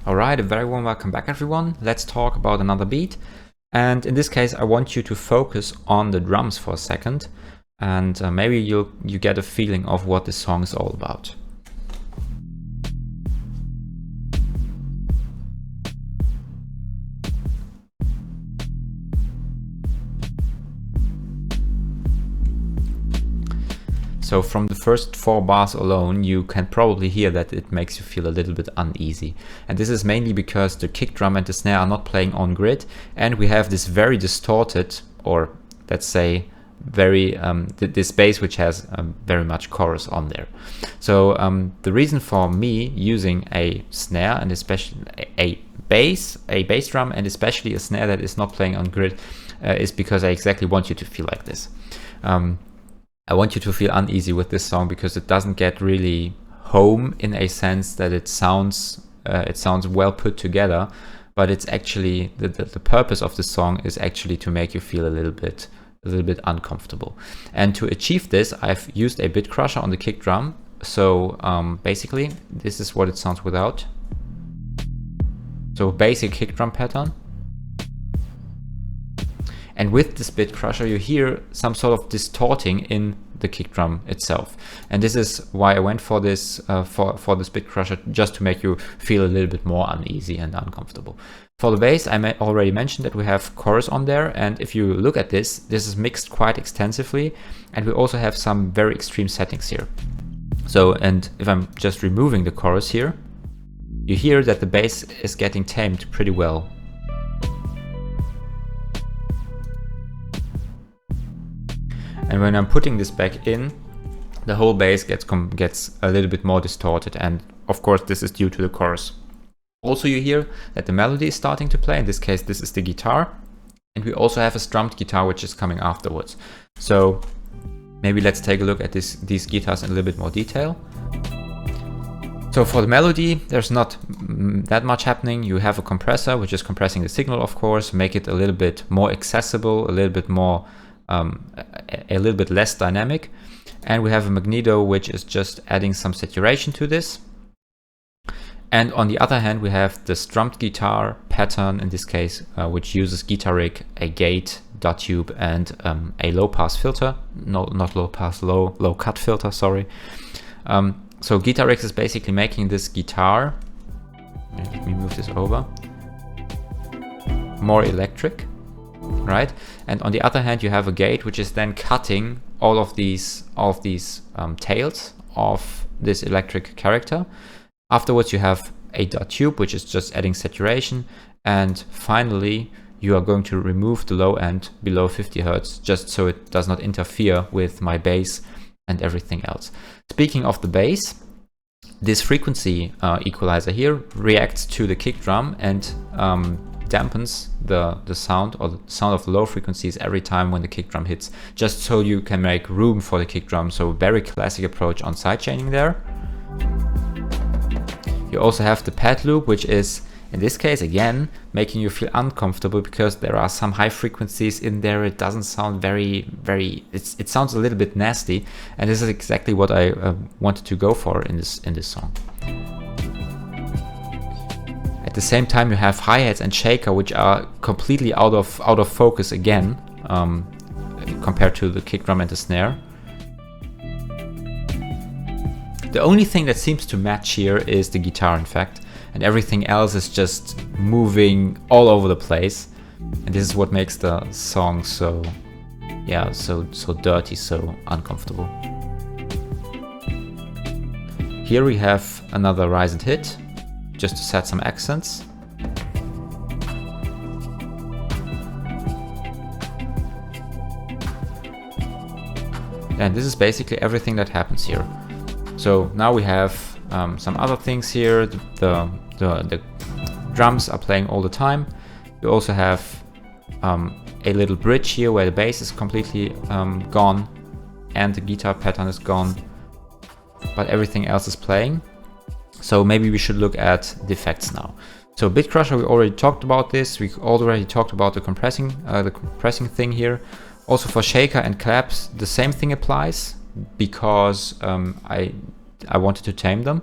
Alright, a very warm welcome back everyone. Let's talk about another beat. And in this case, I want you to focus on the drums for a second. And maybe you get a feeling of what this song is all about. So from the first 4 bars alone, you can probably hear that it makes you feel a little bit uneasy. And this is mainly because the kick drum and the snare are not playing on grid, and we have this very distorted, or let's say very this bass which has very much chorus on there. So the reason for me using a snare and especially a bass drum and especially a snare that is not playing on grid is because I exactly want you to feel like this. I want you to feel uneasy with this song because it doesn't get really home in a sense that it sounds well put together, but it's actually the purpose of the song is actually to make you feel a little bit uncomfortable. And to achieve this, I've used a bit crusher on the kick drum. So basically, this is what it sounds without. So basic kick drum pattern. And with this bit crusher, you hear some sort of distorting in the kick drum itself. And this is why I went for this for this bit crusher, just to make you feel a little bit more uneasy and uncomfortable. For the bass, I already mentioned that we have chorus on there. And if you look at this is mixed quite extensively. And we also have some very extreme settings here. So, and if I'm just removing the chorus here, you hear that the bass is getting tamed pretty well. And when I'm putting this back in, the whole bass gets a little bit more distorted, and of course this is due to the chorus. Also you hear that the melody is starting to play. In this case this is the guitar, and we also have a strummed guitar which is coming afterwards. So maybe let's take a look at these guitars in a little bit more detail. So for the melody, there's not that much happening. You have a compressor which is compressing the signal, of course, make it a little bit more accessible, a little bit more a little bit less dynamic, and we have a magneto which is just adding some saturation to this. And on the other hand, we have the strummed guitar pattern in this case, which uses guitar rig, a gate, dot tube, and a low pass filter. No, not low pass, low cut filter, sorry. So guitar rig is basically making this guitar, let me move this over, more electric. Right, and on the other hand, you have a gate which is then cutting all of these tails of this electric character. Afterwards, you have a dot tube which is just adding saturation, and finally, you are going to remove the low end below 50 Hz just so it does not interfere with my bass and everything else. Speaking of the bass, this frequency equalizer here reacts to the kick drum and dampens the sound, or the sound of the low frequencies every time when the kick drum hits, just so you can make room for the kick drum. So very classic approach on sidechaining there. You also have the pad loop, which is in this case again making you feel uncomfortable because there are some high frequencies in there. It doesn't sound very it sounds a little bit nasty, and this is exactly what I wanted to go for in this song. At the same time, you have hi-hats and shaker, which are completely out of focus again, compared to the kick drum and the snare. The only thing that seems to match here is the guitar, in fact, and everything else is just moving all over the place. And this is what makes the song so dirty, so uncomfortable. Here we have another rise and hit, just to set some accents. And this is basically everything that happens here. So now we have some other things here. The drums are playing all the time. You also have a little bridge here where the bass is completely gone and the guitar pattern is gone, but everything else is playing. So maybe we should look at the effects now. So bit crusher, we already talked about this. We already talked about the compressing thing here. Also for shaker and claps, the same thing applies because I wanted to tame them.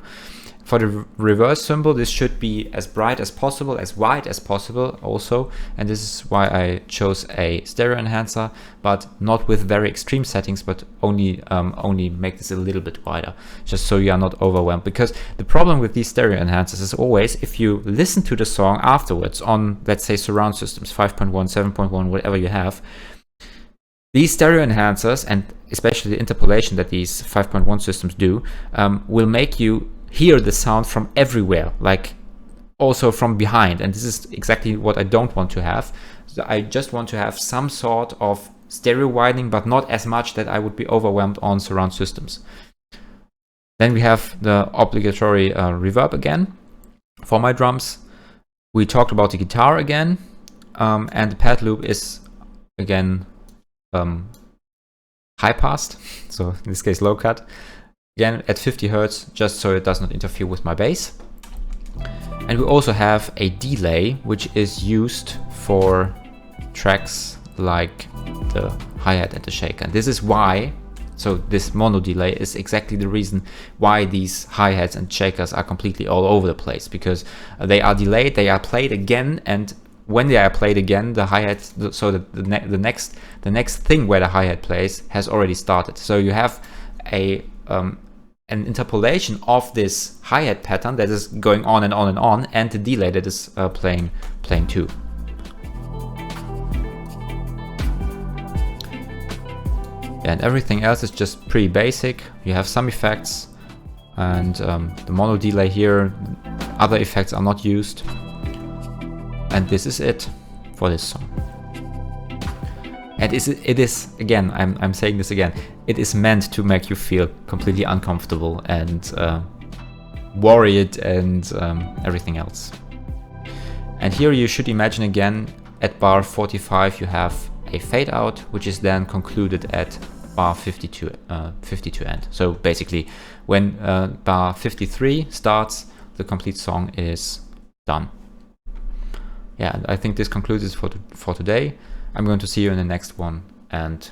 For the reverse symbol, this should be as bright as possible, as wide as possible also, and this is why I chose a stereo enhancer, but not with very extreme settings, but only make this a little bit wider, just so you are not overwhelmed. Because the problem with these stereo enhancers is always, if you listen to the song afterwards on, let's say, surround systems, 5.1, 7.1, whatever you have, these stereo enhancers, and especially the interpolation that these 5.1 systems do, will make you hear the sound from everywhere, like also from behind, and this is exactly what I don't want to have. So I just want to have some sort of stereo widening, but not as much that I would be overwhelmed on surround systems. Then we have the obligatory reverb again. For my drums, we talked about the guitar again, and the pad loop is again high passed, so in this case low cut. Again at 50 Hertz, just so it does not interfere with my bass. And we also have a delay, which is used for tracks like the hi-hat and the shaker. And this is why, so this mono delay is exactly the reason why these hi-hats and shakers are completely all over the place, because they are delayed, they are played again, and when they are played again, the hi-hat, so that the next thing where the hi-hat plays has already started. So you have an interpolation of this hi-hat pattern that is going on and on and on, and the delay that is playing too. And everything else is just pretty basic. You have some effects, and the mono delay here, other effects are not used. And this is it for this song. And it is again, I'm saying this again, it is meant to make you feel completely uncomfortable and worried and everything else. And here you should imagine again, at bar 45 you have a fade out, which is then concluded at bar 52 end. So basically when bar 53 starts, the complete song is done. Yeah, I think this concludes it for today. I'm going to see you in the next one, and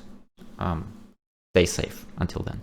stay safe until then.